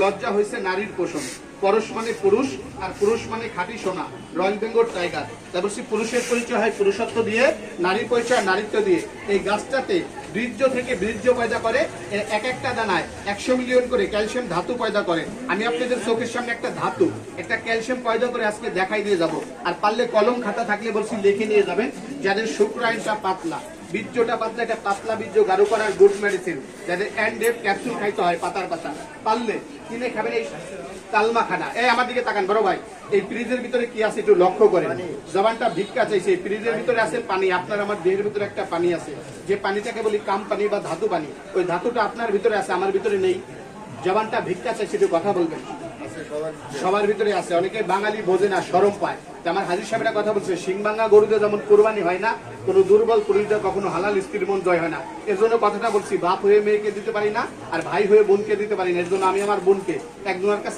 লজ্জা হয়েছে নারীর পোষণ। পরশ মানে পুরুষ, আর পুরুষ মানে খাঁটি সোনা, রয়্যাল বেঙ্গল টাইগার। তারপর পুরুষের পরিচয় হয় পুরুষত্ব দিয়ে, নারীর পরিচয় নারীত্ব দিয়ে। এই গাছটাতে বীর্য থেকে বীর্য পয়দা করে, এক একটা দানায় 100 মিলিয়ন করে ক্যালসিয়াম ধাতু পয়দা করে। আমি আপনাদের চোখের সামনে একটা ধাতু, একটা ক্যালসিয়াম পয়দা করে আজকে দেখাই দিয়ে যাব। আর পারলে কলম খাতা থাকলে বলছি লিখে নিয়ে যাবেন। যাদের শুক্রাণুটা পাতলা, বীর্যটা পাতলা, এটা পাতলা বীর্য গাঢ় করার গুড মেডিসিন। যাদের অ্যান্ডেপ ক্যাপসুল খাইতে হয় পাতার পাতা, পারলে কিনে খাবেন এই তালমা খানা। এই আমার দিকে তাকান বড় ভাই, এই ফ্রিজের ভিতরে কি আছে একটু লক্ষ্য করেন। জবানটা ভিক্ষা চাইছে। এই ফ্রিজের ভিতরে আছে পানি, আপনার আমার দেহের ভিতরে একটা পানি আছে, যে পানিটাকে বলি কাম পানি বা ধাতু পানি। ওই ধাতুটা আপনার ভিতরে আছে, আমার ভিতরে নেই। জবানটা ভিক্ষা চাইছে, একটু কথা বলবেন। সবার ভিতরে আছে, অনেকে বাঙালি বোঝে না, শরম পায়। আমার হাজির সাহেবরা কথা বলছে, সিংবাঙ্গা গরুতে যেমন কোরবানি হয় না, কোনো দুর্বল পুরুষদের কখনো হালাল স্ত্রীর মন জয় হয় না। এর জন্য কথাটা বলছি, বাপ হয়ে মেয়েকে দিতে পারি না, আর ভাই হয়ে বোনকে দিতে পারি না। এর জন্য আমি আমার বোনকে একজনের কাছে